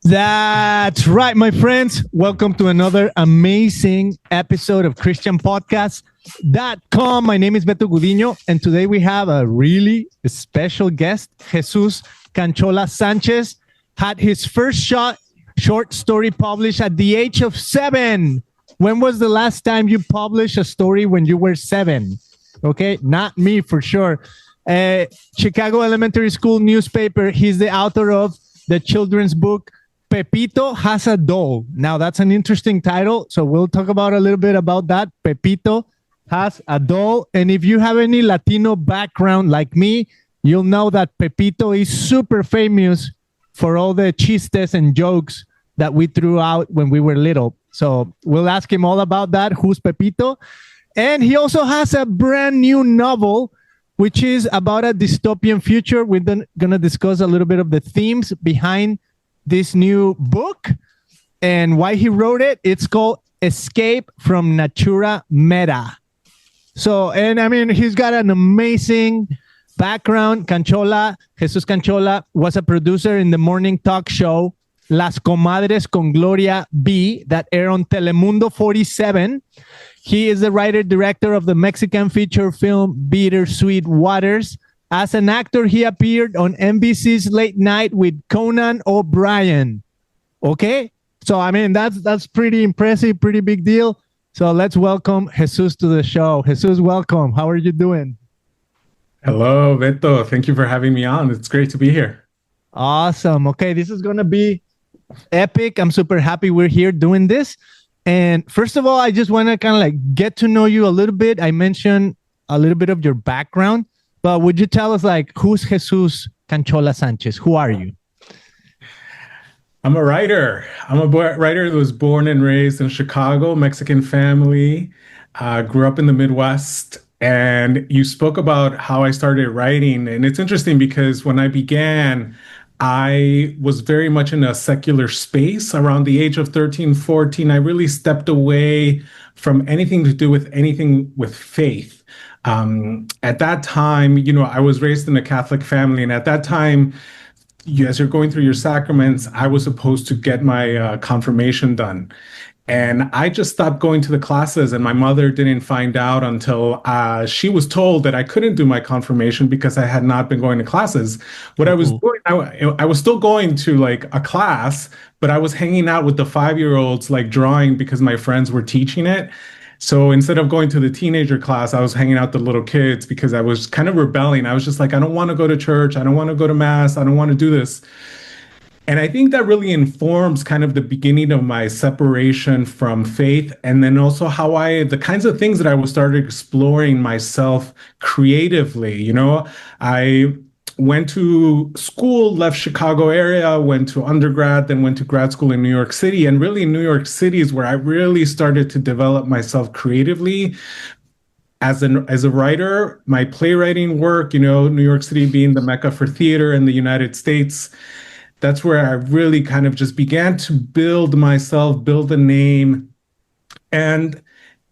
That's right, my friends. Welcome to another amazing episode of ChristianPodcast.com. My name is Beto Gudiño, and today we have a really special guest. Jesús Canchola Sánchez had his first short story published at the age of 7. When was the last time you published a story when you were 7? Okay, not me for sure. Chicago Elementary School newspaper. He's the author of the children's book, Pepito Has a Doll. Now, that's an interesting title, so we'll talk about a little bit about that. Pepito Has a Doll. And if you have any Latino background like me, you'll know that Pepito is super famous for all the chistes and jokes that we threw out when we were little. So we'll ask him all about that. Who's Pepito? And he also has a brand new novel, which is about a dystopian future. We're going to discuss a little bit of the themes behind this new book and why he wrote it. It's called Escape from Natura Meta. So, and I mean, he's got an amazing background. Jesus Canchola was a producer in the morning talk show Las Comadres con Gloria B that aired on Telemundo 47. He is the writer-director of the Mexican feature film Bittersweet Waters. As an actor, he appeared on NBC's Late Night with Conan O'Brien. Okay? So, I mean, that's pretty impressive, pretty big deal. So let's welcome Jesus to the show. Jesus, welcome. How are you doing? Hello, Beto. Thank you for having me on. It's great to be here. Awesome. Okay, this is going to be epic. I'm super happy we're here doing this. And first of all, I just want to kind of like get to know you a little bit. I mentioned a little bit of your background. But would you tell us, like, who's Jesus Canchola Sánchez? Who are you? I'm a writer. I'm a writer that was born and raised in Chicago, Mexican family, grew up in the Midwest. And you spoke about how I started writing. And it's interesting because when I began, I was very much in a secular space. Around the age of 13, 14, I really stepped away from anything to do with anything with faith. At that time, I was raised in a Catholic family, and at that time, as you're going through your sacraments, I was supposed to get my confirmation done. And I just stopped going to the classes, and my mother didn't find out until she was told that I couldn't do my confirmation because I had not been going to classes. What I was doing, I was still going to like a class, but I was hanging out with the 5-year-olds, like drawing because my friends were teaching it. So instead of going to the teenager class, I was hanging out with the little kids because I was kind of rebelling. I was just like, I don't want to go to church. I don't want to go to mass. I don't want to do this. And I think that really informs kind of the beginning of my separation from faith. And then also the kinds of things that I was started exploring myself creatively. I went to school, left Chicago area, went to undergrad, then went to grad school in New York City. And really New York City is where I really started to develop myself creatively as a writer. My playwriting work, New York City being the mecca for theater in the United States, that's where I really kind of just began to build myself, build a name. And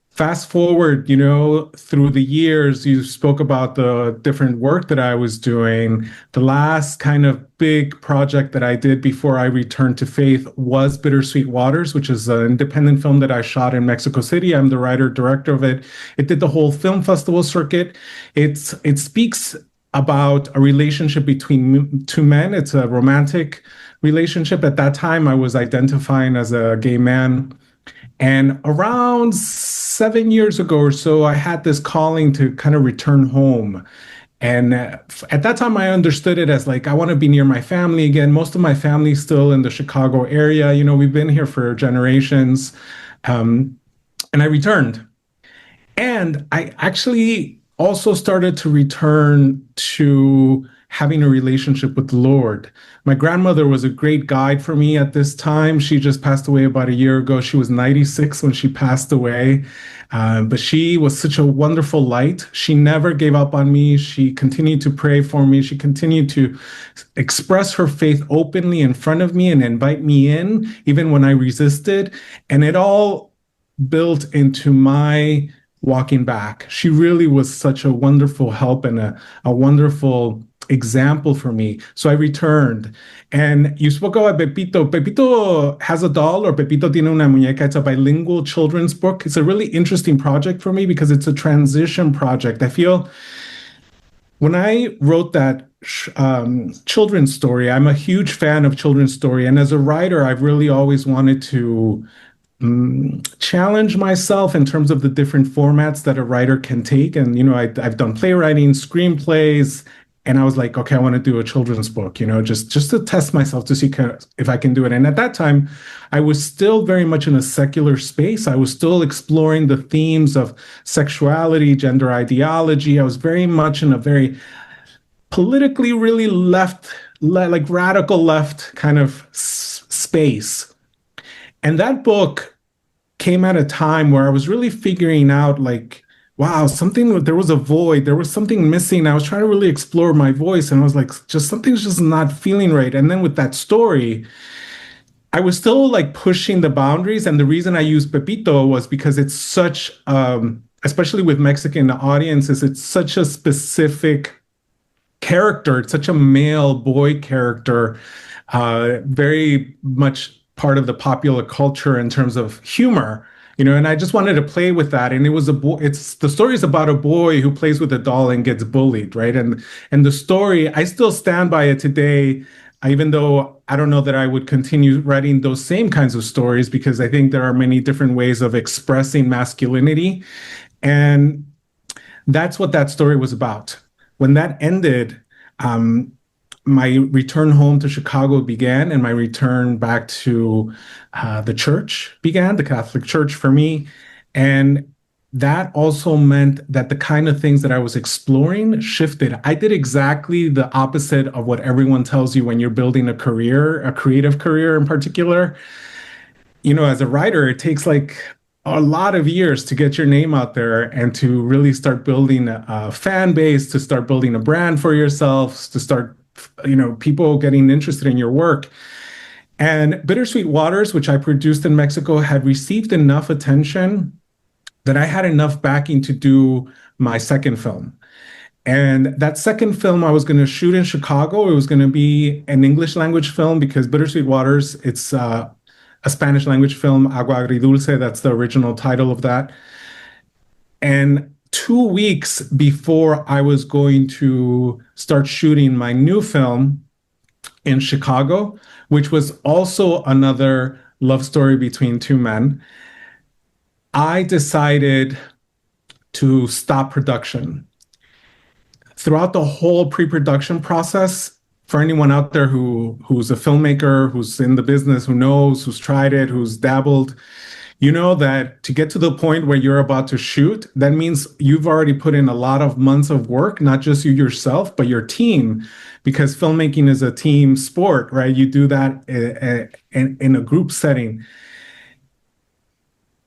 fast forward, through the years, you spoke about the different work that I was doing. The last kind of big project that I did before I returned to faith was Bittersweet Waters, which is an independent film that I shot in Mexico City. I'm the writer-director of it. It did the whole film festival circuit. It speaks about a relationship between two men. It's a romantic relationship. At that time, I was identifying as a gay man. And around 7 years ago or so, I had this calling to kind of return home. And at that time, I understood it as like, I want to be near my family again. Most of my family is still in the Chicago area. We've been here for generations. And I returned. And I actually also started to return to having a relationship with the Lord. My grandmother was a great guide for me at this time. She just passed away about a year ago. She was 96 when she passed away. But she was such a wonderful light. She never gave up on me. She continued to pray for me. She continued to express her faith openly in front of me and invite me in, even when I resisted. And it all built into my walking back. She really was such a wonderful help and a wonderful example for me. So I returned. And you spoke about Pepito. Pepito has a doll, or Pepito tiene una muñeca. It's a bilingual children's book. It's a really interesting project for me because it's a transition project. I feel when I wrote that children's story, I'm a huge fan of children's story. And as a writer, I've really always wanted to challenge myself in terms of the different formats that a writer can take. And, I've done playwriting, screenplays, and I was like, okay, I want to do a children's book, just to test myself to see if I can do it. And at that time, I was still very much in a secular space. I was still exploring the themes of sexuality, gender ideology. I was very much in a very politically really left, like radical left kind of space. And that book came at a time where I was really figuring out, like, wow, there was a void, there was something missing. I was trying to really explore my voice, and I was like, something's just not feeling right. And then with that story, I was still like pushing the boundaries. And the reason I used Pepito was because it's such, especially with Mexican audiences, it's such a specific character. It's such a male boy character, very much part of the popular culture in terms of humor, and I just wanted to play with that. And it was the story is about a boy who plays with a doll and gets bullied, right? And the story, I still stand by it today, even though I don't know that I would continue writing those same kinds of stories, because I think there are many different ways of expressing masculinity. And that's what that story was about. When that ended, my return home to Chicago began, and my return back to the church began, the Catholic Church for me. And that also meant that the kind of things that I was exploring shifted. I did exactly the opposite of what everyone tells you when you're building a career, a creative career in particular. As a writer, it takes like a lot of years to get your name out there and to really start building a fan base, to start building a brand for yourself, to start people getting interested in your work. And Bittersweet Waters, which I produced in Mexico, had received enough attention that I had enough backing to do my second film. And that second film I was going to shoot in Chicago. It was going to be an English language film, because Bittersweet Waters, it's a Spanish language film, Agua Agridulce, that's the original title of that. And 2 weeks before I was going to start shooting my new film in Chicago, which was also another love story between two men, I decided to stop production. Throughout the whole pre-production process, for anyone out there who's a filmmaker, who's in the business, who knows, who's tried it, who's dabbled, you know that to get to the point where you're about to shoot, that means you've already put in a lot of months of work, not just you yourself, but your team, because filmmaking is a team sport, right? You do that in a group setting.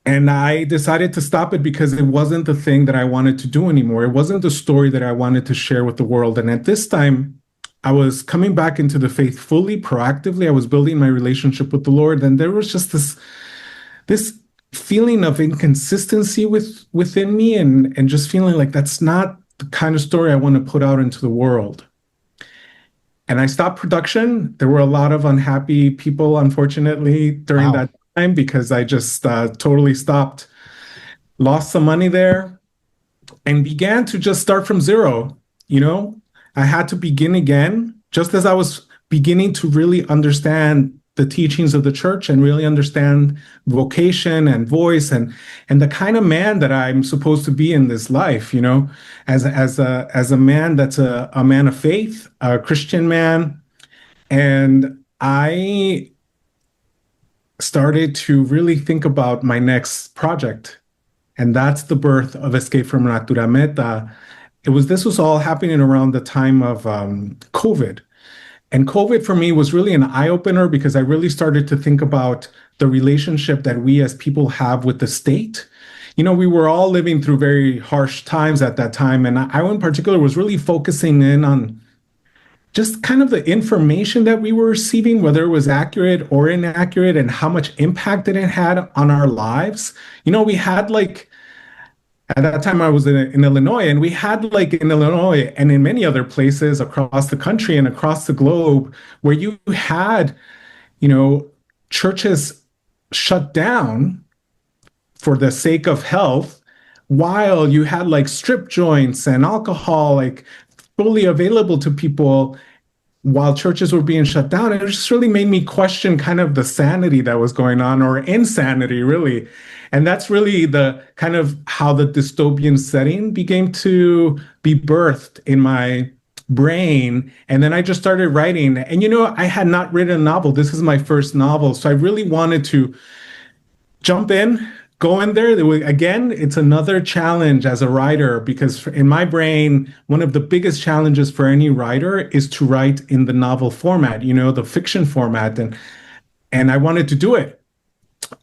And I decided to stop it because it wasn't the thing that I wanted to do anymore. It wasn't the story that I wanted to share with the world. And at this time, I was coming back into the faith fully, proactively. I was building my relationship with the Lord. And there was just this feeling of inconsistency within me, and just feeling like that's not the kind of story I want to put out into the world. And I stopped production. There were a lot of unhappy people, unfortunately, during that time, because I just totally stopped, lost some money there, and began to just start from zero. I had to begin again, just as I was beginning to really understand the teachings of the church and really understand vocation and voice and the kind of man that I'm supposed to be in this life, as a man that's a man of faith, a Christian man. And I started to really think about my next project. And that's the birth of Escape from Natura Meta. This was all happening around the time of COVID. And COVID for me was really an eye-opener, because I really started to think about the relationship that we as people have with the state. We were all living through very harsh times at that time. And I in particular was really focusing in on just kind of the information that we were receiving, whether it was accurate or inaccurate, and how much impact it had on our lives. We had At that time, I was in Illinois, and we had like in Illinois and in many other places across the country and across the globe where you had, you know, churches shut down for the sake of health, while you had like strip joints and alcohol like fully available to people while churches were being shut down. It just really made me question kind of the sanity that was going on, or insanity, really. And that's really the kind of how the dystopian setting began to be birthed in my brain. And then I just started writing. And, I had not written a novel. This is my first novel. So I really wanted to jump in, go in there. Again, it's another challenge as a writer, because in my brain, one of the biggest challenges for any writer is to write in the novel format, the fiction format. And I wanted to do it.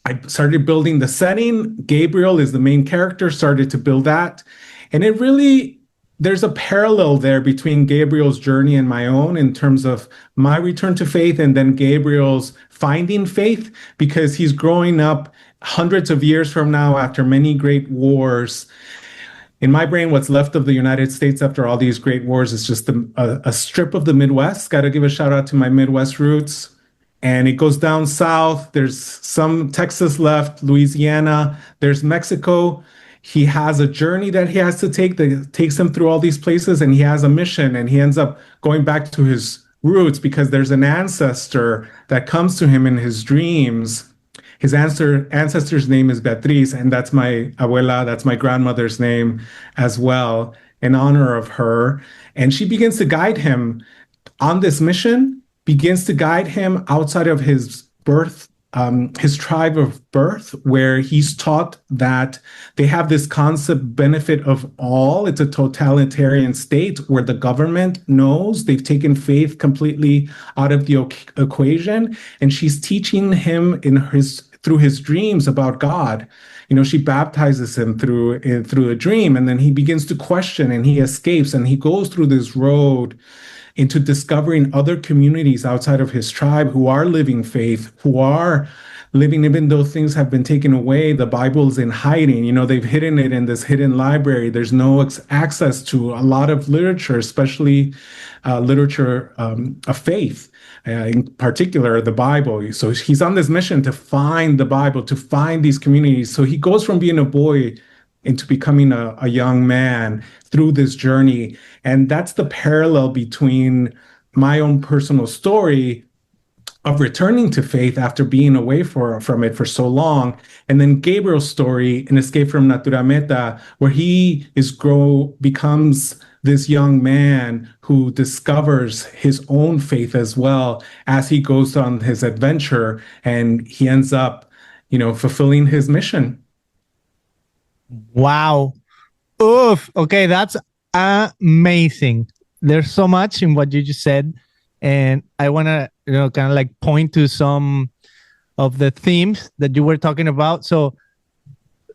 I started building the setting. Gabriel is the main character, started to build that. And it really, there's a parallel there between Gabriel's journey and my own in terms of my return to faith, and then Gabriel's finding faith, because he's growing up hundreds of years from now after many great wars. In my brain, what's left of the United States after all these great wars is just a strip of the Midwest. Got to give a shout out to my Midwest roots. And it goes down south. There's some Texas left, Louisiana. There's Mexico. He has a journey that he has to take that takes him through all these places, and he has a mission, and he ends up going back to his roots because there's an ancestor that comes to him in his dreams. His ancestor's name is Beatriz, and that's my abuela, that's my grandmother's name as well, in honor of her. And she begins to guide him on this mission, begins to guide him outside of his birth, his tribe of birth, where he's taught that they have this concept benefit of all. It's a totalitarian state where the government knows. They've taken faith completely out of the equation. And she's teaching him through his dreams about God. She baptizes him through a dream, and then he begins to question, and he escapes, and he goes through this road into discovering other communities outside of his tribe who are living faith, who are living, even though things have been taken away. The Bible's in hiding. They've hidden it in this hidden library. There's no access to a lot of literature, especially literature of faith, in particular the Bible. So he's on this mission to find the Bible, to find these communities. So he goes from being a boy into becoming a young man through this journey. And that's the parallel between my own personal story of returning to faith after being away from it for so long, and then Gabriel's story in Escape from Natura Meta, where he becomes this young man who discovers his own faith as well as he goes on his adventure, and he ends up, fulfilling his mission. Wow. Oof. Okay, that's amazing. There's so much in what you just said, and I want to, kind of like point to some of the themes that you were talking about. So,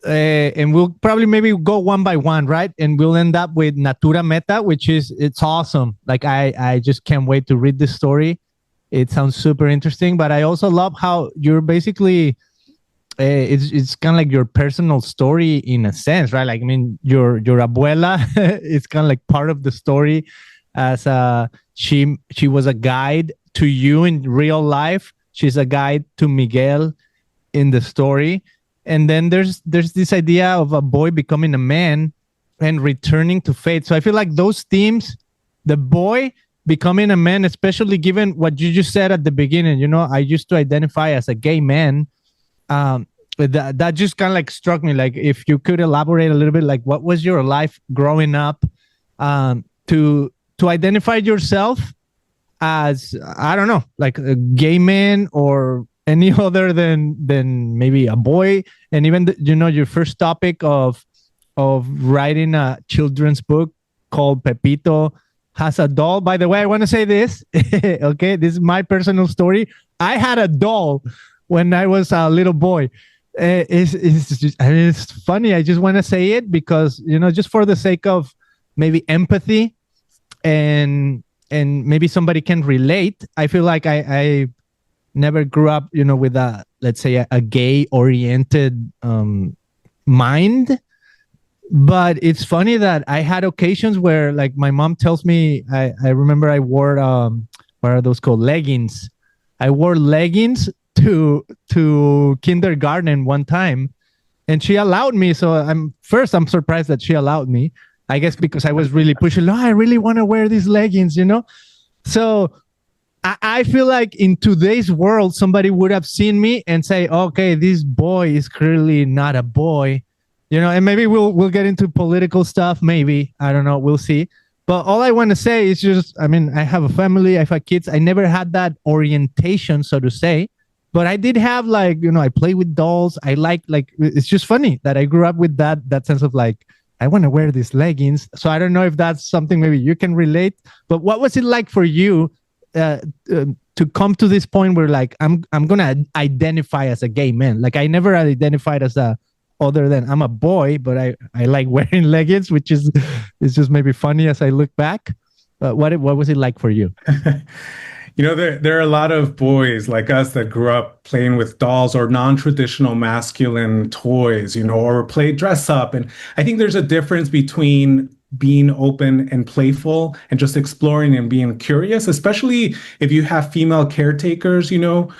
and we'll probably maybe go one by one, right? And we'll end up with Natura Meta, it's awesome. Like I just can't wait to read this story. It sounds super interesting, but I also love how you're basically it's kind of like your personal story in a sense, right? Like, I mean, your abuela is kind of like part of the story, as she was a guide to you in real life. She's a guide to Miguel in the story. And then there's this idea of a boy becoming a man and returning to faith. So I feel like those themes, the boy becoming a man, especially given what you just said at the beginning, I used to identify as a gay man. That just kind of like struck me. Like, if you could elaborate a little bit, like what was your life growing up to identify yourself as, I don't know, like a gay man or any other than maybe a boy. And even your first topic of writing a children's book called Pepito has a doll. By the way, I want to say this. Okay, this is my personal story. I had a doll when I was a little boy. It's funny. I just want to say it because, just for the sake of maybe empathy and maybe somebody can relate. I feel like I never grew up, with let's say a gay oriented mind. But it's funny that I had occasions where like my mom tells me I remember I wore what are those called, leggings. I wore leggings to kindergarten one time, and she allowed me. So I'm surprised that she allowed me. I guess because I was really pushing. No, I really want to wear these leggings, you know. So I feel like in today's world, somebody would have seen me and say, "Okay, this boy is clearly not a boy," you know. And maybe we'll get into political stuff. Maybe I don't know. We'll see. But all I want to say is just, I mean, I have a family. I have kids. I never had that orientation, so to say. But I did have, like, you know, I play with dolls. I like it's just funny that I grew up with that sense of like, I want to wear these leggings. So I don't know if that's something maybe you can relate. But what was it like for you uh, to come to this point where like I'm gonna identify as a gay man? Like I never identified as a other than I'm a boy, but I like wearing leggings, which is just maybe funny as I look back. But what was it like for you? You know, there are a lot of boys like us that grew up playing with dolls or non-traditional masculine toys, you know, or play dress up. And I think there's a difference between being open and playful and just exploring and being curious, especially if you have female caretakers, you'll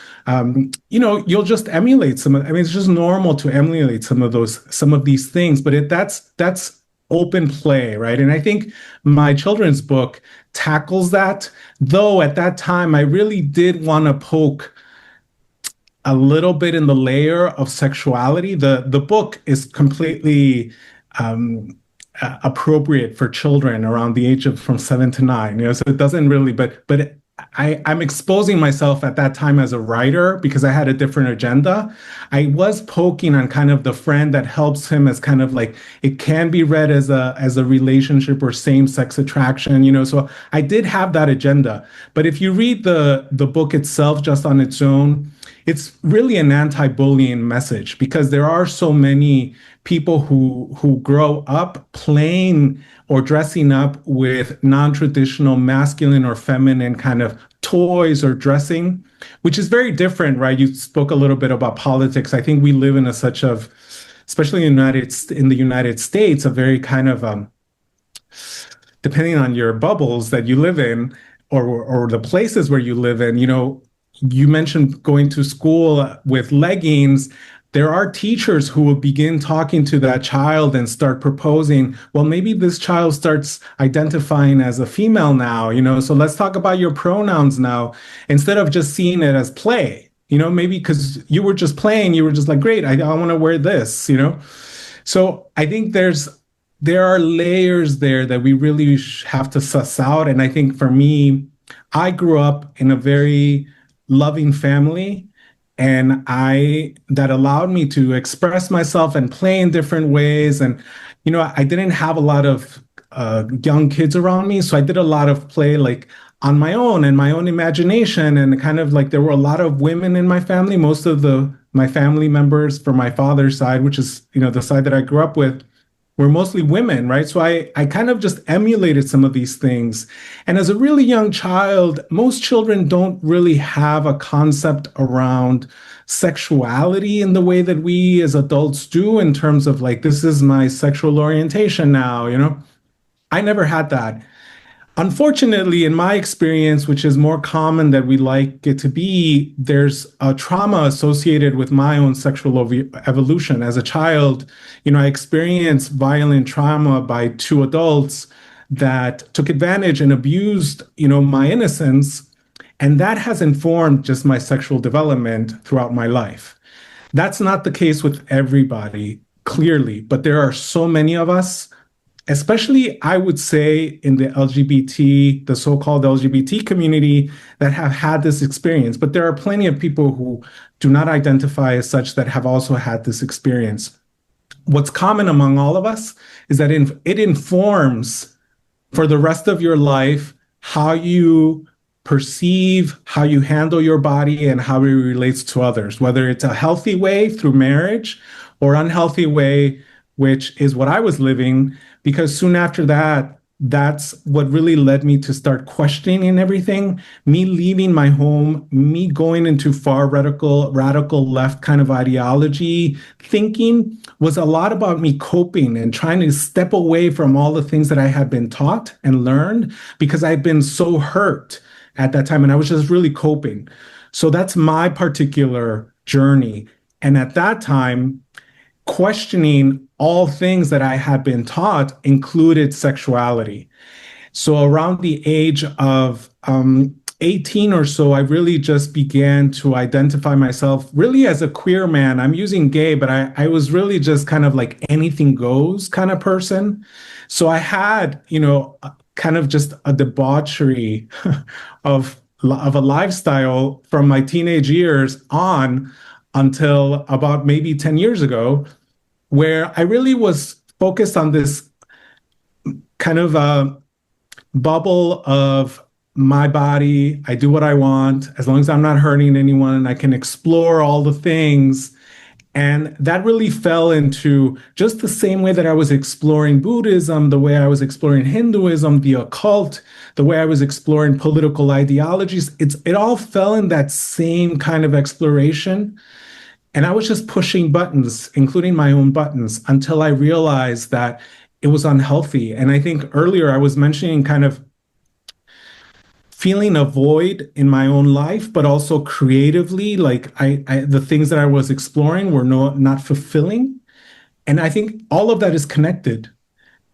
just emulate I mean, it's just normal to emulate some of these things, but that's open play, right? And I think my children's book tackles that, though at that time I really did want to poke a little bit in the layer of sexuality. The book is completely appropriate for children around the age of from 7 to 9. You know, so it doesn't really, but I'm exposing myself at that time as a writer because I had a different agenda. I was poking on kind of the friend that helps him as kind of like it can be read as a relationship or same-sex attraction, you know. So I did have that agenda. But if you read the book itself just on its own, it's really an anti-bullying message because there are so many people who grow up playing or dressing up with non-traditional masculine or feminine kind of toys or dressing, which is very different, right? You spoke a little bit about politics. I think we live in a such of, especially in the United States, a very kind of depending on your bubbles that you live in or the places where you live in, you know, you mentioned going to school with leggings. There are teachers who will begin talking to that child and start proposing, well, maybe this child starts identifying as a female now, you know, so let's talk about your pronouns now, instead of just seeing it as play, you know, maybe because you were just playing, you were just like, great, I want to wear this, you know. So I think there are layers there that we really have to suss out. And I think for me, I grew up in a very loving family, and that allowed me to express myself and play in different ways. And you know, I didn't have a lot of young kids around me, so I did a lot of play like on my own and my own imagination, and kind of like there were a lot of women in my family. Most of my family members from my father's side, which is, you know, the side that I grew up with, were mostly women, right? So I kind of just emulated some of these things. And as a really young child, most children don't really have a concept around sexuality in the way that we as adults do, in terms of like, this is my sexual orientation now, you know? I never had that. Unfortunately, in my experience, which is more common than we like it to be, there's a trauma associated with my own sexual evolution. As a child, you know, I experienced violent trauma by two adults that took advantage and abused, you know, my innocence. And that has informed just my sexual development throughout my life. That's not the case with everybody, clearly, but there are so many of us, especially I would say in the so-called LGBT community, that have had this experience. But there are plenty of people who do not identify as such that have also had this experience. What's common among all of us is that it informs for the rest of your life how you perceive, how you handle your body, and how it relates to others, whether it's a healthy way through marriage or unhealthy way, which is what I was living, because soon after that, that's what really led me to start questioning everything. Me leaving my home, me going into far radical left kind of ideology thinking was a lot about me coping and trying to step away from all the things that I had been taught and learned because I'd been so hurt at that time and I was just really coping. So that's my particular journey. And at that time, questioning all things that I had been taught included sexuality. So around the age of 18 or so, I really just began to identify myself really as a queer man. I'm using gay, but I was really just kind of like anything goes kind of person. So I had, kind of just a debauchery of a lifestyle from my teenage years on until about maybe 10 years ago, where I really was focused on this kind of bubble of my body. I do what I want as long as I'm not hurting anyone. I can explore all the things. And that really fell into just the same way that I was exploring Buddhism, the way I was exploring Hinduism, the occult, the way I was exploring political ideologies. It all fell in that same kind of exploration. And I was just pushing buttons, including my own buttons, until I realized that it was unhealthy. And I think earlier I was mentioning kind of feeling a void in my own life, but also creatively, like the things that I was exploring were not fulfilling. And I think all of that is connected.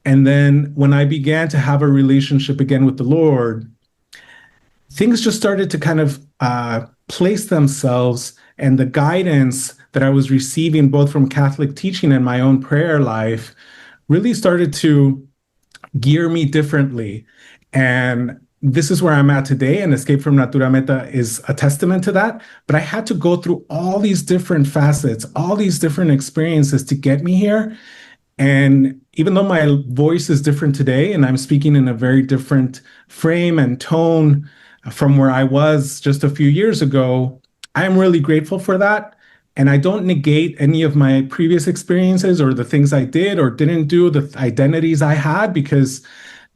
And then when I began to have a relationship again with the Lord, things just started to kind of place themselves, and the guidance that I was receiving both from Catholic teaching and my own prayer life really started to gear me differently. And this is where I'm at today, and Escape from Natura Meta is a testament to that. But I had to go through all these different facets, all these different experiences to get me here. And even though my voice is different today, and I'm speaking in a very different frame and tone from where I was just a few years ago, I'm really grateful for that. And I don't negate any of my previous experiences or the things I did or didn't do, the identities I had, because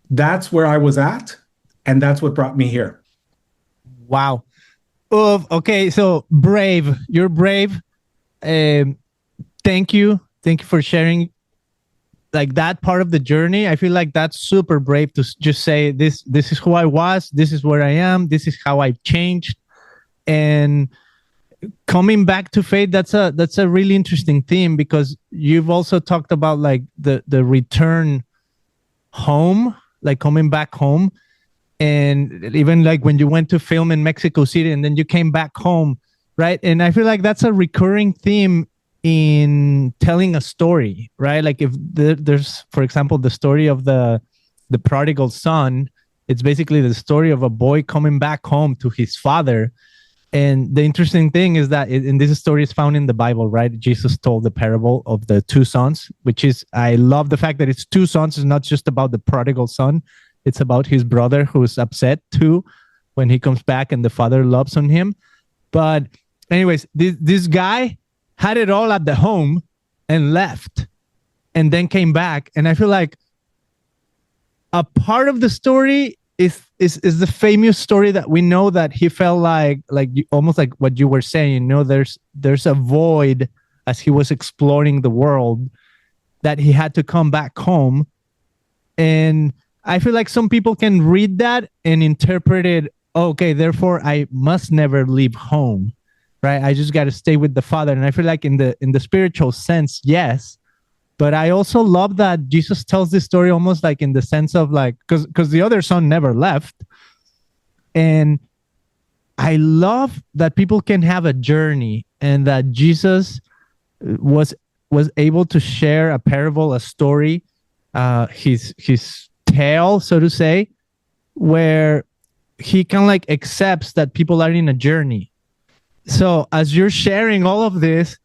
that's where I was at. And that's what brought me here. Wow. Okay, so brave. You're brave. Thank you. Thank you for sharing like that part of the journey. I feel like that's super brave to just say this is who I was, this is where I am, this is how I've changed. And coming back to faith, that's a really interesting theme, because you've also talked about like the return home, like coming back home. And even like when you went to film in Mexico City and then you came back home, right? And I feel like that's a recurring theme in telling a story, right? Like if there's, for example, the story of the prodigal son, it's basically the story of a boy coming back home to his father. And the interesting thing is that, and this story is found in the Bible, right? Jesus told the parable of the two sons, which is, I love the fact that it's two sons. It's not just about the prodigal son. It's about his brother who's upset too when he comes back and the father loves on him. But anyways, this guy had it all at the home and left and then came back. And I feel like a part of the story is the famous story that we know, that he felt like almost like what you were saying, there's a void as he was exploring the world, that he had to come back home. And I feel like some people can read that and interpret it, okay, therefore I must never leave home, right? I just got to stay with the Father. And I feel like in the spiritual sense, yes. But I also love that Jesus tells this story almost like in the sense of like, because the other son never left. And I love that people can have a journey, and that Jesus was able to share a parable, a story, his tale, so to say, where he kind of like accepts that people are in a journey. So as you're sharing all of this,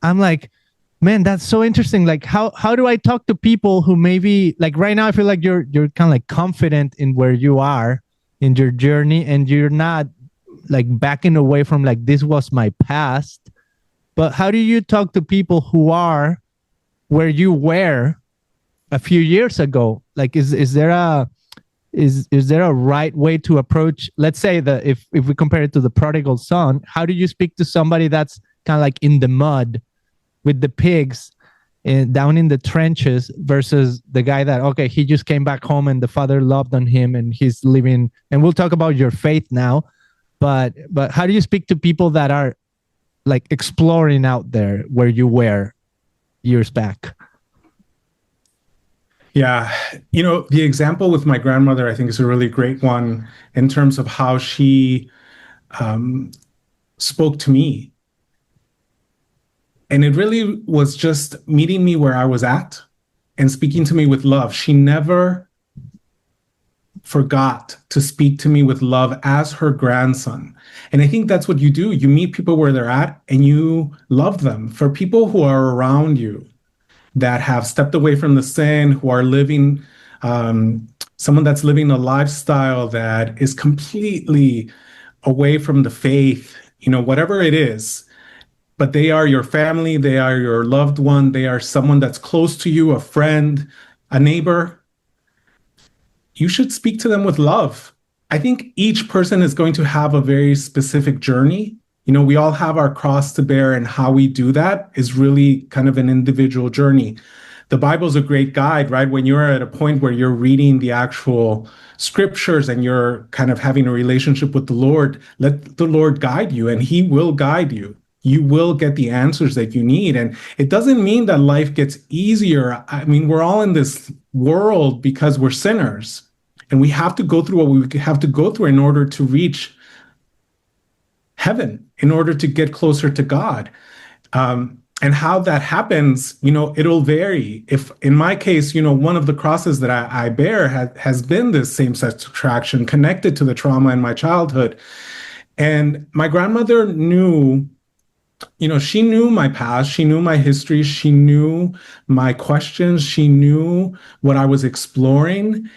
I'm like, man, that's so interesting. Like how do I talk to people who maybe, like right now I feel like you're kind of like confident in where you are in your journey, and you're not like backing away from like, this was my past. But how do you talk to people who are where you were a few years ago? Like, is there a is there a right way to approach, let's say, the if we compare it to the prodigal son, how do you speak to somebody that's kind of like in the mud with the pigs down in the trenches versus the guy that, okay, he just came back home and the father loved on him and he's living, and we'll talk about your faith now, but how do you speak to people that are like exploring out there where you were years back? Yeah, the example with my grandmother, I think, is a really great one in terms of how she spoke to me. And it really was just meeting me where I was at and speaking to me with love. She never forgot to speak to me with love as her grandson. And I think that's what you do. You meet people where they're at and you love them. For people who are around you that have stepped away from the sin, who are living, someone that's living a lifestyle that is completely away from the faith, whatever it is, but they are your family, they are your loved one, they are someone that's close to you, a friend, a neighbor, you should speak to them with love. I think each person is going to have a very specific journey. We all have our cross to bear, and how we do that is really kind of an individual journey. The Bible's a great guide, right? When you're at a point where you're reading the actual scriptures and you're kind of having a relationship with the Lord, let the Lord guide you, and He will guide you. You will get the answers that you need. And it doesn't mean that life gets easier. I mean, we're all in this world because we're sinners, and we have to go through what we have to go through in order to reach heaven, in order to get closer to God. And how that happens, it'll vary. If in my case, one of the crosses that I bear has been this same-sex attraction connected to the trauma in my childhood. And my grandmother knew, she knew my past, she knew my history, she knew my questions, she knew what I was exploring.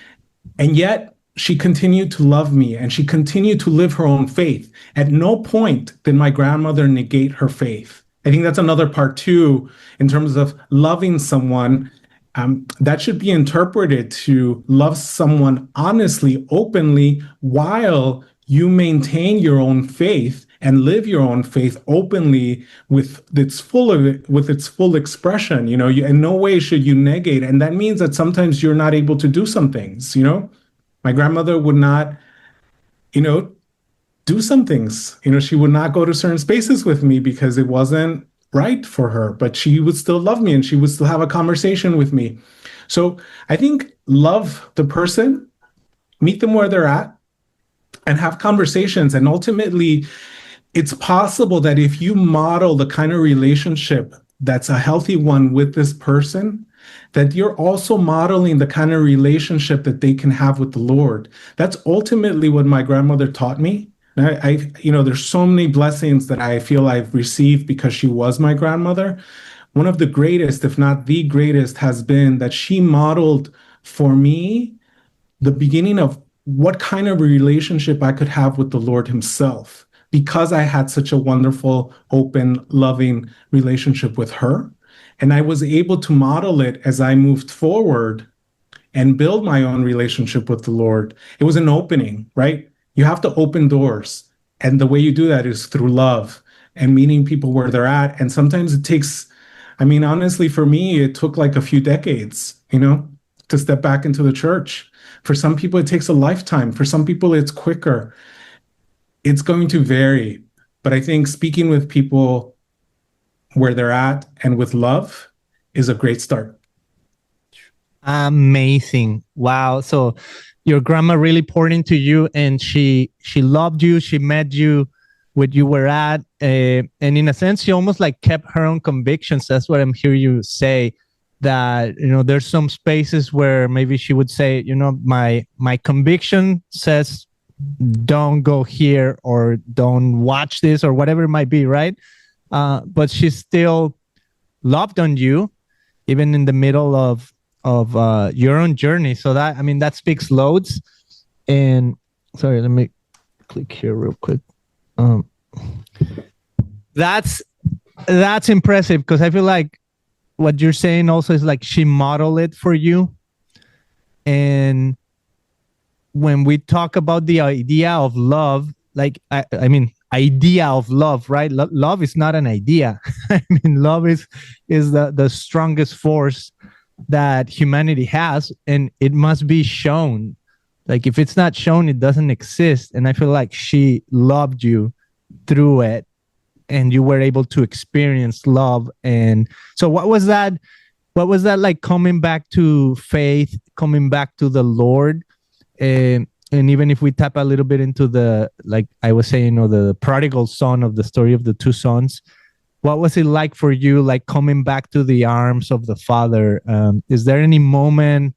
And yet she continued to love me, and she continued to live her own faith. At no point did my grandmother negate her faith. I think that's another part too, in terms of loving someone. That should be interpreted to love someone honestly, openly, while you maintain your own faith and live your own faith openly with its full expression. In no way should you negate. And that means that sometimes you're not able to do some things. My grandmother would not, do some things. She would not go to certain spaces with me because it wasn't right for her, but she would still love me and she would still have a conversation with me. So I think love the person, meet them where they're at, and have conversations. And ultimately, it's possible that if you model the kind of relationship that's a healthy one with this person, that you're also modeling the kind of relationship that they can have with the Lord. That's ultimately what my grandmother taught me. And there's so many blessings that I feel I've received because she was my grandmother. One of the greatest, if not the greatest, has been that she modeled for me the beginning of what kind of relationship I could have with the Lord Himself, because I had such a wonderful, open, loving relationship with her. And I was able to model it as I moved forward and build my own relationship with the Lord. It was an opening, right? You have to open doors. And the way you do that is through love and meeting people where they're at. And sometimes it takes, honestly, for me, it took like a few decades, to step back into the church. For some people, it takes a lifetime. For some people, it's quicker. It's going to vary. But I think speaking with people where they're at and with love is a great start. Amazing. Wow. So your grandma really poured into you, and she loved you. She met you where you were at. And in a sense, she almost like kept her own convictions. That's what I'm hearing you say, that, there's some spaces where maybe she would say, my conviction says, don't go here or don't watch this or whatever it might be. Right. But she still loved on you, even in the middle of your own journey. So that speaks loads. And sorry, let me click here real quick. That's impressive, because I feel like what you're saying also is like she modeled it for you. And when we talk about the idea of love, like, I mean, idea of love, right? Love is not an idea. I mean, love is the strongest force that humanity has, and it must be shown. Like, if it's not shown, it doesn't exist. And I feel like she loved you through it, and you were able to experience love. And so what was that like, coming back to faith, coming back to the Lord? And even if we tap a little bit into the, like I was saying, the prodigal son of the story of the two sons, what was it like for you, like coming back to the arms of the Father? Is there any moment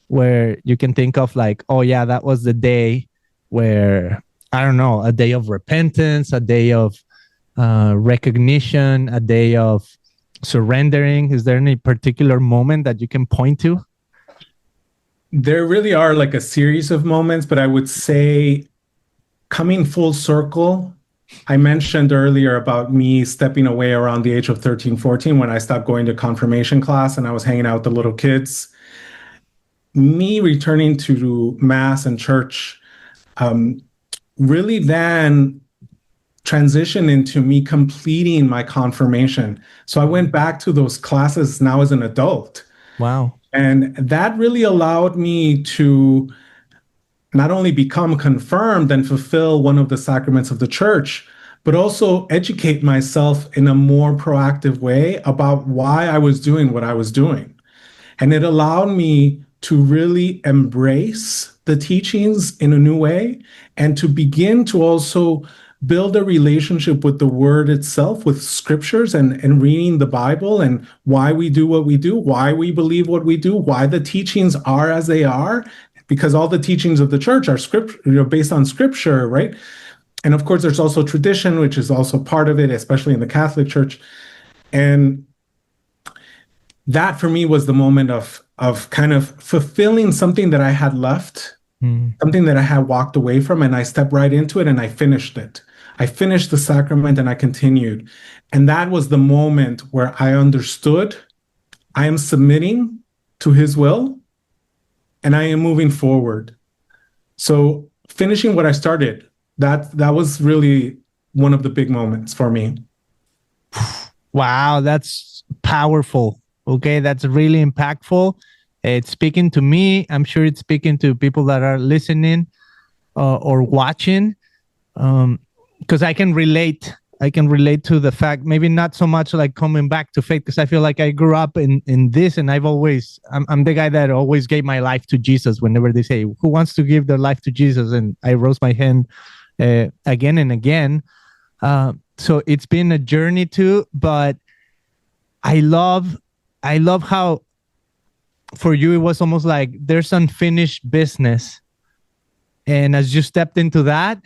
where you can think of like, oh yeah, that was the day where, I don't know, a day of repentance, a day of recognition, a day of surrendering? Is there any particular moment that you can point to? There really are like a series of moments, but I would say coming full circle, I mentioned earlier about me stepping away around the age of 13, 14 when I stopped going to confirmation class and I was hanging out with the little kids. Me returning to Mass and church really then transitioned into me completing my confirmation. So I went back to those classes now as an adult. Wow. And that really allowed me to not only become confirmed and fulfill one of the sacraments of the church, but also educate myself in a more proactive way about why I was doing what I was doing. And it allowed me to really embrace the teachings in a new way and to begin to also build a relationship with the word itself, with scriptures and reading the Bible and why we do what we do, why we believe what we do, why the teachings are as they are, because all the teachings of the church are based on scripture, right? And of course, there's also tradition, which is also part of it, especially in the Catholic Church. And that for me was the moment of kind of fulfilling something that I had left, something that I had walked away from, and I stepped right into it and I finished it. I finished the sacrament and I continued. And that was the moment where I understood I am submitting to his will and I am moving forward. So finishing what I started, that was really one of the big moments for me. Wow, that's powerful. Okay, that's really impactful. It's speaking to me. I'm sure it's speaking to people that are listening or watching, because I can relate. I can relate to the fact, maybe not so much like coming back to faith, because I feel like I grew up in this, and I'm the guy that always gave my life to Jesus. Whenever they say, who wants to give their life to Jesus? And I rose my hand again and again. So it's been a journey too, but I love how for you it was almost like there's unfinished business, and as you stepped into that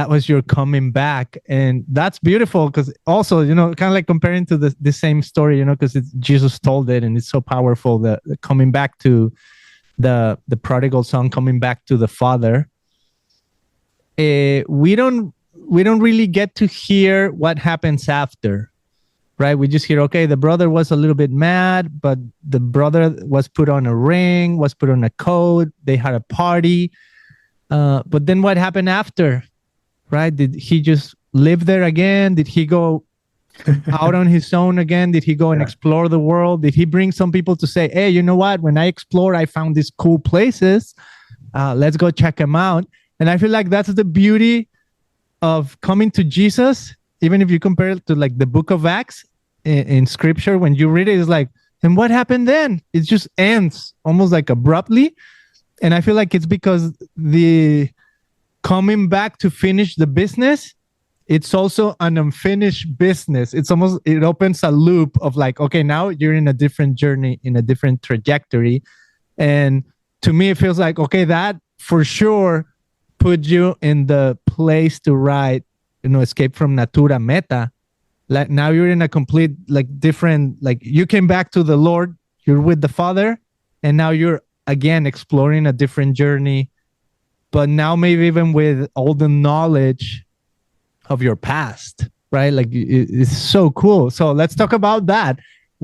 was your coming back. And that's beautiful, because also, kind of like comparing to the same story, because Jesus told it, and it's so powerful, the coming back to the prodigal son, coming back to the Father. We don't really get to hear what happens after, right? We just hear, okay, the brother was a little bit mad, but the brother was put on a ring, was put on a coat, they had a party. But then what happened after, right? Did he just live there again? Did he go out on his own again? Did he go and explore the world? Did he bring some people to say, hey, you know what? When I explored, I found these cool places. Let's go check them out. And I feel like that's the beauty of coming to Jesus. Even if you compare it to like the book of Acts in scripture, when you read it, it's like, and what happened then? It just ends almost like abruptly. And I feel like it's because the coming back to finish the business, it's also an unfinished business. It opens a loop of like, okay, now you're in a different journey, in a different trajectory. And to me, it feels like, okay, that for sure put you in the place to write, Escape from Natura Meta. Like now you're in a complete, like different, like you came back to the Lord, you're with the Father, and now you're again exploring a different journey, but now maybe even with all the knowledge of your past, right? Like it's so cool. So let's talk about that.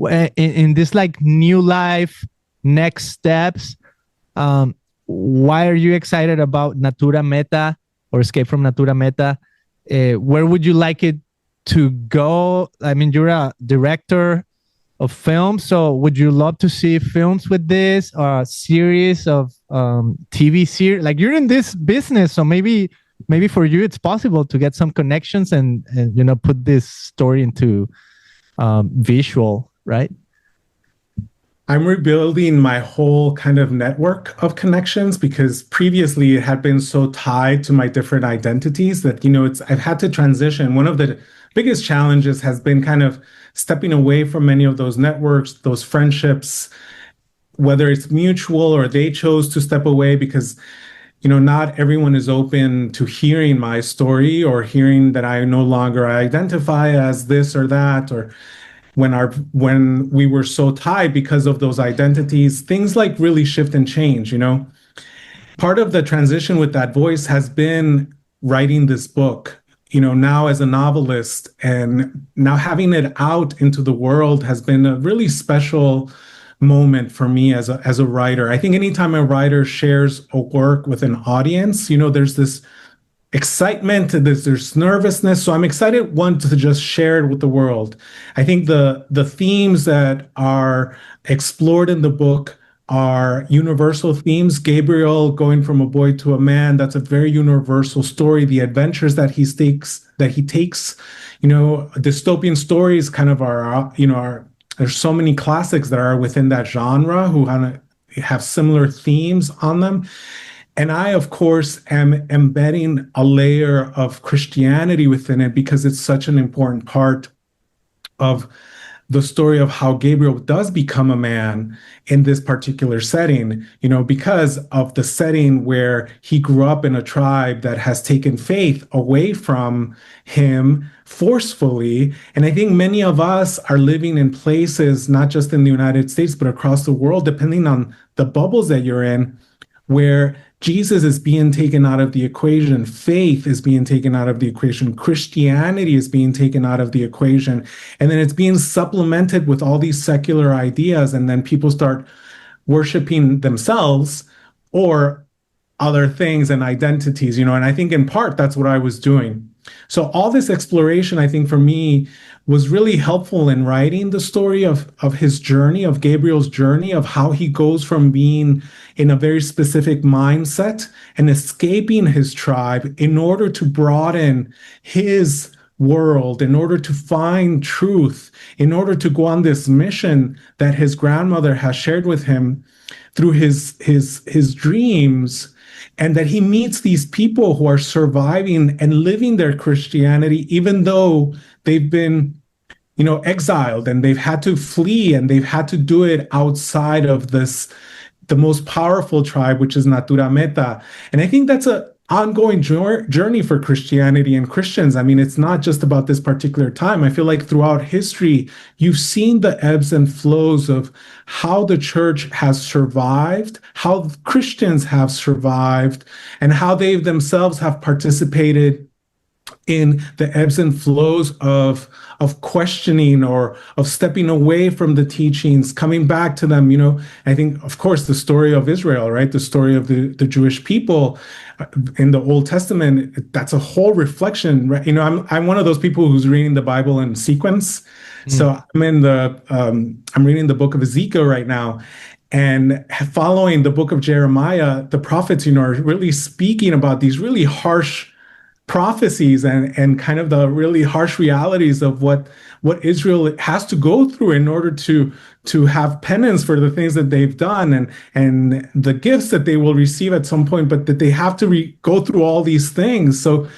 in this like new life, next steps, why are you excited about Natura Meta or Escape from Natura Meta? Where would you like it to go? I mean, you're a director of films, so would you love to see films with this, or a series of TV series? Like, you're in this business, so maybe for you it's possible to get some connections and put this story into visual, right? I'm rebuilding my whole kind of network of connections, because previously it had been so tied to my different identities that, I've had to transition. One of the biggest challenges has been kind of stepping away from many of those networks, those friendships, whether it's mutual or they chose to step away because, not everyone is open to hearing my story or hearing that I no longer identify as this or that, or when we were so tied because of those identities, things like really shift and change. Part of the transition with that voice has been writing this book, now as a novelist, and now having it out into the world has been a really special moment for me as a writer. I think anytime a writer shares a work with an audience, there's this excitement, there's nervousness. So I'm excited, one, to just share it with the world. I think the themes that are explored in the book are universal themes. Gabriel going from a boy to a man, that's a very universal story. The adventures that he takes, dystopian stories kind of there's so many classics that are within that genre who kind of have similar themes on them. And I, of course, am embedding a layer of Christianity within it because it's such an important part of the story of how Gabriel does become a man in this particular setting, because of the setting where he grew up in a tribe that has taken faith away from him forcefully. And I think many of us are living in places, not just in the United States, but across the world, depending on the bubbles that you're in, where Jesus is being taken out of the equation, faith is being taken out of the equation, Christianity is being taken out of the equation, and then it's being supplemented with all these secular ideas, and then people start worshiping themselves or other things and identities, and I think in part that's what I was doing. So all this exploration, I think, for me was really helpful in writing the story of his journey, of Gabriel's journey, of how he goes from being in a very specific mindset and escaping his tribe in order to broaden his world, in order to find truth, in order to go on this mission that his grandmother has shared with him through his dreams, and that he meets these people who are surviving and living their Christianity, even though they've been, exiled, and they've had to flee, and they've had to do it outside of the most powerful tribe, which is Natura Meta. And I think that's an ongoing journey for Christianity and Christians. I mean, it's not just about this particular time. I feel like throughout history, you've seen the ebbs and flows of how the church has survived, how Christians have survived, and how they themselves have participated in the ebbs and flows of questioning or of stepping away from the teachings, coming back to them. I think, of course, the story of Israel, right? The story of the Jewish people in the Old Testament, that's a whole reflection, right? I'm one of those people who's reading the Bible in sequence. So I'm reading the book of Ezekiel right now. And following the book of Jeremiah, the prophets, are really speaking about these really harsh prophecies and kind of the really harsh realities of what Israel has to go through in order to have penance for the things that they've done and the gifts that they will receive at some point, but that they have to go through all these things. So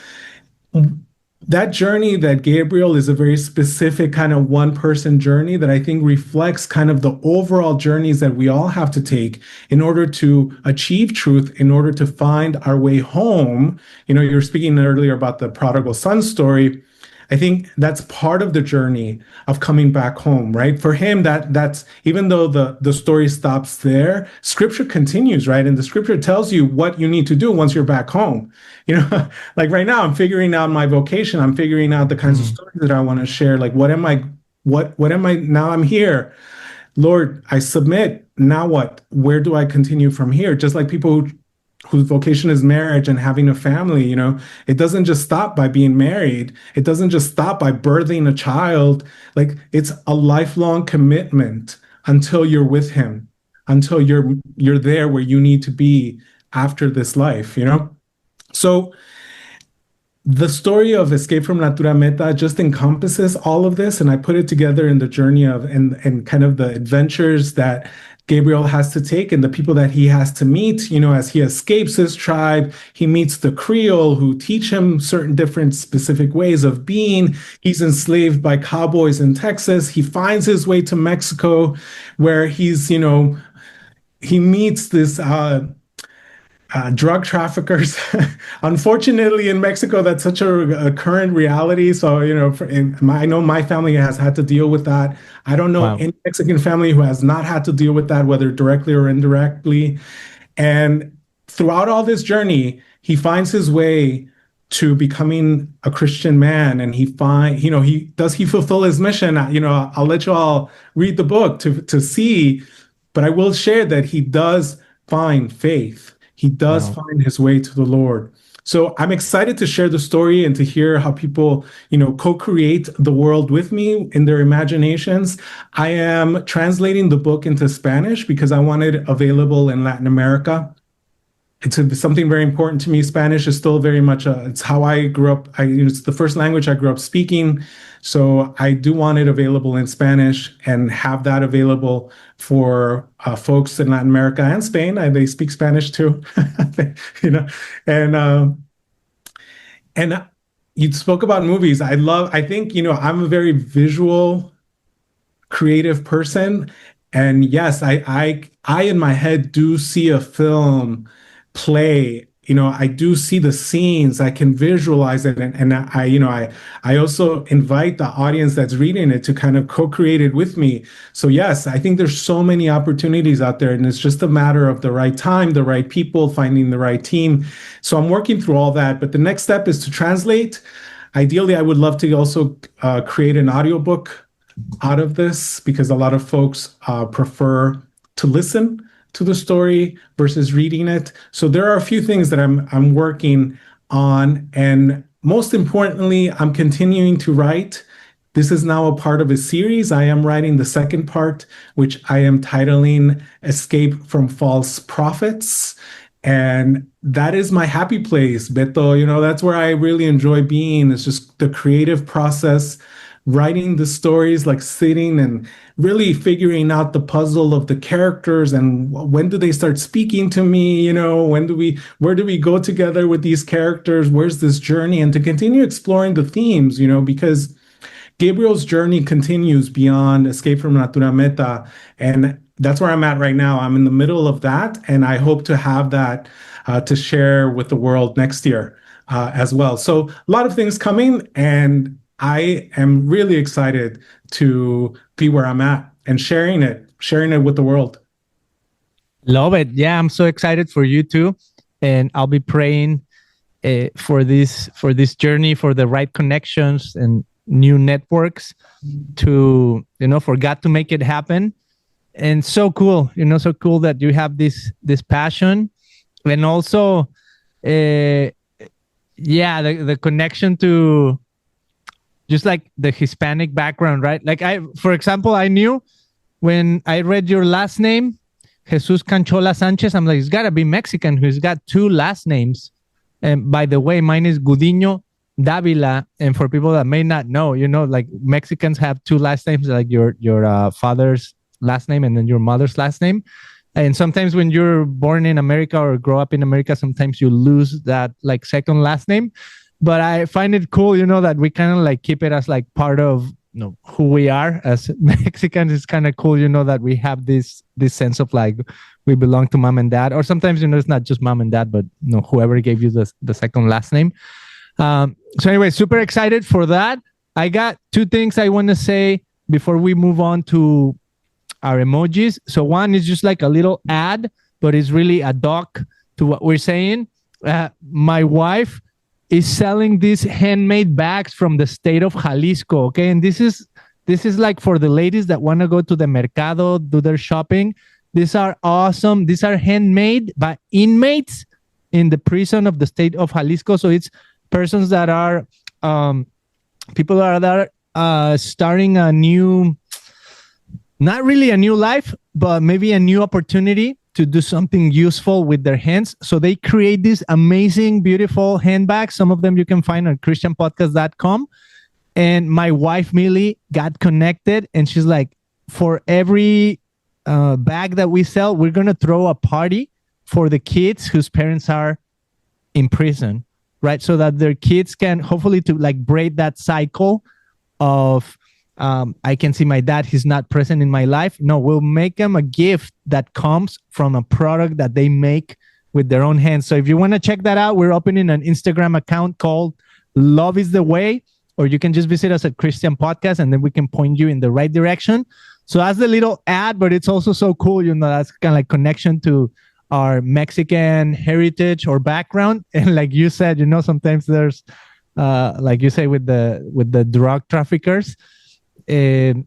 that journey that Gabriel is a very specific kind of one-person journey that I think reflects kind of the overall journeys that we all have to take in order to achieve truth, in order to find our way home. You were speaking earlier about the prodigal son story. I think that's part of the journey of coming back home, right? For him, that's even though the story stops there, scripture continues, right? And the scripture tells you what you need to do once you're back home. Like right now, I'm figuring out my vocation. I'm figuring out the kinds of stories that I want to share. Like, what am I What am I now? I'm here. Lord, I submit. Now what? Where do I continue from here? Just like people whose vocation is marriage and having a family, it doesn't just stop by being married. It doesn't just stop by birthing a child. Like it's a lifelong commitment until you're with him, until you're there where you need to be after this life. So the story of Escape from Natura Meta just encompasses all of this, and I put it together in the journey of and kind of the adventures that Gabriel has to take and the people that he has to meet. As he escapes his tribe, he meets the Creole who teach him certain different specific ways of being. He's enslaved by cowboys in Texas. He finds his way to Mexico, where he meets this drug traffickers. Unfortunately, in Mexico, that's such a current reality. So, I know my family has had to deal with that. I don't know any Mexican family who has not had to deal with that, whether directly or indirectly. And throughout all this journey, he finds his way to becoming a Christian man, and he fulfill his mission. I'll let you all read the book to see, but I will share that he does find faith. He does find his way to the Lord. So I'm excited to share the story and to hear how people, co-create the world with me in their imaginations. I am translating the book into Spanish because I want it available in Latin America. It's something very important to me. Spanish is still very much it's how I grew up. It's the first language I grew up speaking. So I do want it available in Spanish and have that available for folks in Latin America and Spain. They speak Spanish too, and you spoke about movies. I think, I'm a very visual, creative person. And yes, I in my head do see a film play. I do see the scenes. I can visualize it, and I also invite the audience that's reading it to kind of co-create it with me. So yes, I think there's so many opportunities out there, and it's just a matter of the right time, the right people, finding the right team. So I'm working through all that. But the next step is to translate. Ideally, I would love to also create an audiobook out of this, because a lot of folks prefer to listen to the story versus reading it. So there are a few things that I'm working on, and most importantly, I'm continuing to write. This is now a part of a series. I am writing the second part, which I am titling Escape from False Prophets. And that is my happy place, Beto. That's where I really enjoy being. It's just the creative process, writing the stories, like sitting and really figuring out the puzzle of the characters and when do they start speaking to me, where do we go together with these characters, where's this journey, and to continue exploring the themes, because Gabriel's journey continues beyond Escape from Natura Meta, and that's where I'm at right now. I'm in the middle of that, and I hope to have that to share with the world next year as well. So a lot of things coming, and I am really excited to be where I'm at and sharing it with the world. Love it. Yeah, I'm so excited for you too. And I'll be praying for this journey, for the right connections and new networks to, for God to make it happen. And so cool, so cool that you have this passion. And also, the connection to just like the Hispanic background, right? Like for example, I knew when I read your last name, Jesús Canchola Sánchez, I'm like, it's gotta be Mexican. He's got two last names. And by the way, mine is Gudiño Davila. And for people that may not know, like Mexicans have two last names, like your father's last name and then your mother's last name. And sometimes when you're born in America or grow up in America, sometimes you lose that like second last name. But I find it cool, that we kind of like keep it as like part of who we are as Mexicans. It's kind of cool, that we have this sense of like we belong to mom and dad. Or sometimes, it's not just mom and dad, but whoever gave you the second last name. So anyway, super excited for that. I got two things I want to say before we move on to our emojis. So one is just like a little ad, but it's really a doc to what we're saying. My wife is selling these handmade bags from the state of Jalisco. Okay. And this is This is like for the ladies that want to go to the mercado, do their shopping. These are awesome. These are handmade by inmates in the prison of the state of Jalisco. So it's persons that are people that are starting a new, not really a new life, but maybe a new opportunity to do something useful with their hands. So they create these amazing, beautiful handbags. Some of them you can find on christianpodcast.com. And my wife, Millie, got connected, and she's like, for every bag that we sell, we're going to throw a party for the kids whose parents are in prison, right? So that their kids can hopefully to like break that cycle of, I can see my dad, he's not present in my life. No, we'll make them a gift that comes from a product that they make with their own hands. So if you want to check that out, we're opening an Instagram account called Love is the Way, or you can just visit us at Christian Podcast, and then we can point you in the right direction. So that's the little ad, but it's also so cool. You know, that's kind of like connection to our Mexican heritage or background. And like you said, you know, sometimes there's, like you say, with the drug traffickers. I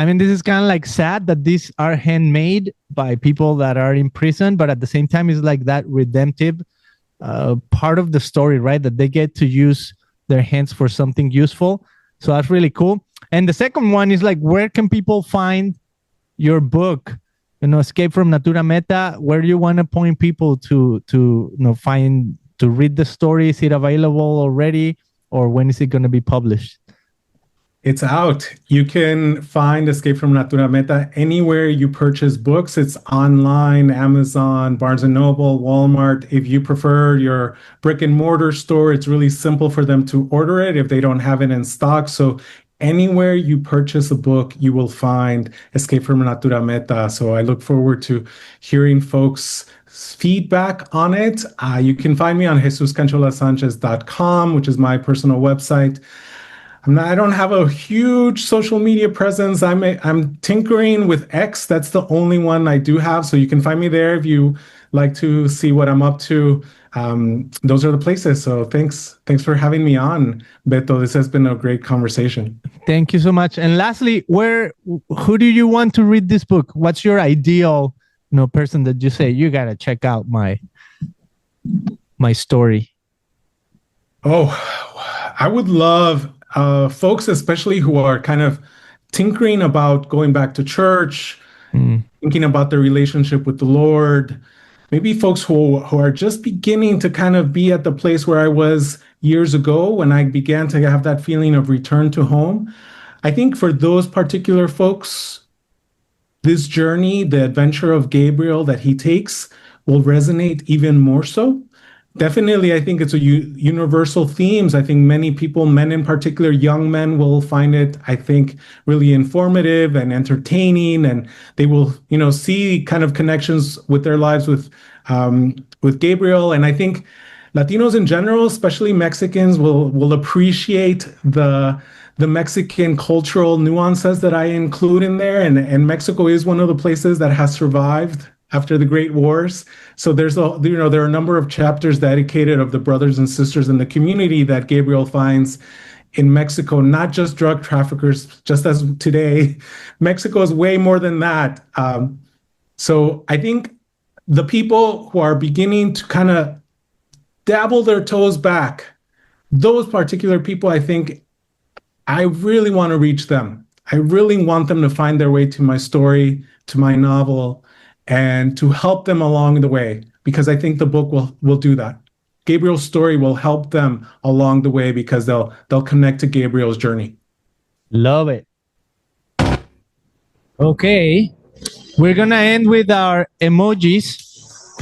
mean, this is kind of like sad that these are handmade by people that are in prison, but at the same time, it's like that redemptive part of the story, right? That they get to use their hands for something useful. So that's really cool. And the second one is like, where can people find your book? You know, Escape from Natura Meta. Where do you want to point people to you know, find, to read the story? Is it available already, or when is it going to be published? It's out. You can find Escape from Natura Meta anywhere you purchase books. It's online, Amazon, Barnes & Noble, Walmart. If you prefer your brick and mortar store, it's really simple for them to order it if they don't have it in stock. So anywhere you purchase a book, you will find Escape from Natura Meta. So I look forward to hearing folks' feedback on it. You can find me on JesusCancholaSanchez.com, which is my personal website. I don't have a huge social media presence. I'm tinkering with X. That's the only one I do have. So you can find me there if you like to see what I'm up to. Those are the places. So thanks for having me on, Beto. This has been a great conversation. Thank you so much. And lastly, who do you want to read this book? What's your ideal, you know, person that you say, you got to check out my story? Oh, I would love folks, especially who are kind of tinkering about going back to church, thinking about their relationship with the Lord. Maybe folks who are just beginning to kind of be at the place where I was years ago when I began to have that feeling of return to home. I think for those particular folks, this journey, the adventure of Gabriel that he takes, will resonate even more so. Definitely, I think it's a universal themes. I think many people, men in particular, young men, will find it, I think, really informative and entertaining, and they will, you know, see kind of connections with their lives with Gabriel. And I think Latinos in general, especially Mexicans, will appreciate the Mexican cultural nuances that I include in there. And Mexico is one of the places that has survived after the Great Wars. So there are a number of chapters dedicated of the brothers and sisters in the community that Gabriel finds in Mexico, not just drug traffickers, just as today. Mexico is way more than that. So I think the people who are beginning to kind of dabble their toes back, those particular people, I think I really want to reach them. I really want them to find their way to my story, to my novel, and to help them along the way, because I think the book will do that. Gabriel's story will help them along the way because they'll connect to Gabriel's journey. Love it. Okay, we're gonna end with our emojis.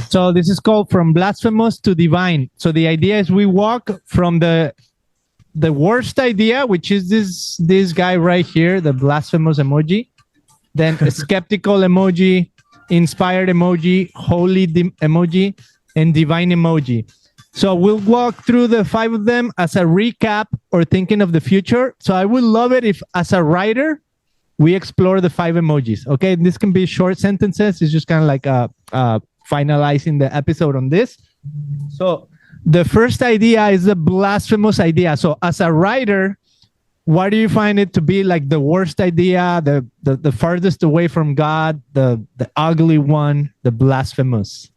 So this is called From Blasphemous to Divine. So the idea is we walk from the worst idea, which is this guy right here, the blasphemous emoji, then a skeptical emoji, inspired emoji, holy emoji, and divine emoji. So we'll walk through the 5 of them as a recap or thinking of the future. So I would love it if, as a writer, we explore the 5 emojis. Okay, this can be short sentences. It's just kind of like finalizing the episode on this. So the first idea is the blasphemous idea. So as a writer, What do you find it to be like the worst idea, the farthest away from God, the ugly one, the blasphemous?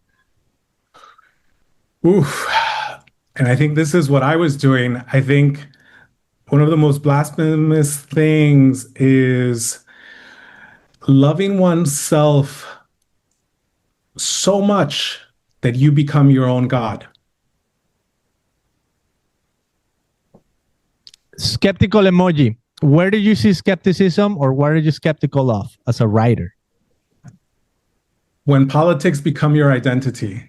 Oof. And I think this is what I was doing. I think one of the most blasphemous things is loving oneself so much that you become your own God. Skeptical emoji. Where did you see skepticism, or what are you skeptical of as a writer? When politics become your identity.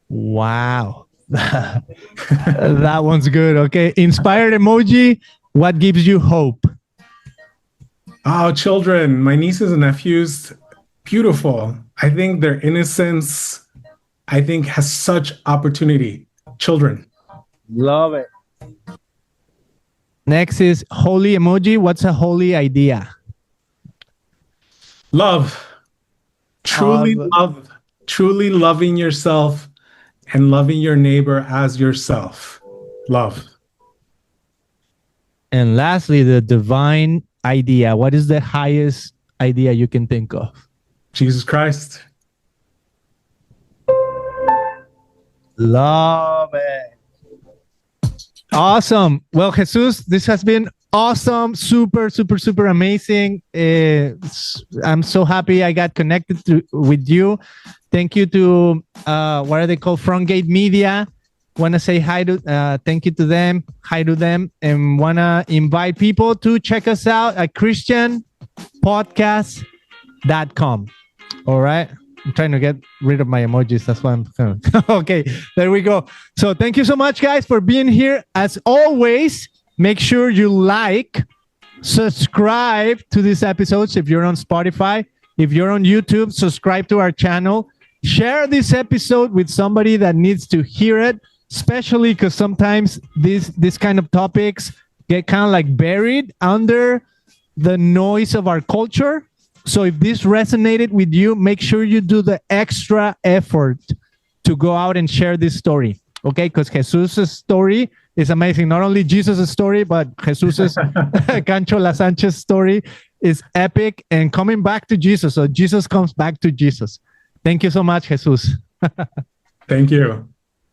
Wow. That one's good. Okay. Inspired emoji. What gives you hope? Oh, children, my nieces and nephews, beautiful. I think their innocence, I think, has such opportunity. Children. Love it. Next is holy emoji. What's a holy idea? Love. Truly love. Truly loving yourself and loving your neighbor as yourself. Love. And lastly, the divine idea. What is the highest idea you can think of? Jesus Christ. Love it. Awesome. Well, Jesus, this has been awesome. Super, super, super amazing. I'm so happy I got connected with you. Thank you to, what are they called? Frontgate Media. Want to say hi to, thank you to them. Hi to them. And want to invite people to check us out at christianpodcast.com. All right. I'm trying to get rid of my emojis. That's why I'm okay. There we go. So thank you so much, guys, for being here. As always, make sure you like, subscribe to these episodes if you're on Spotify. If you're on YouTube, subscribe to our channel. Share this episode with somebody that needs to hear it, especially because sometimes these kind of topics get kind of like buried under the noise of our culture. So if this resonated with you, make sure you do the extra effort to go out and share this story, okay? Because Jesus' story is amazing. Not only Jesus' story, but Jesus' Canchola Sánchez story is epic and coming back to Jesus. So Jesus comes back to Jesus. Thank you so much, Jesus. Thank you.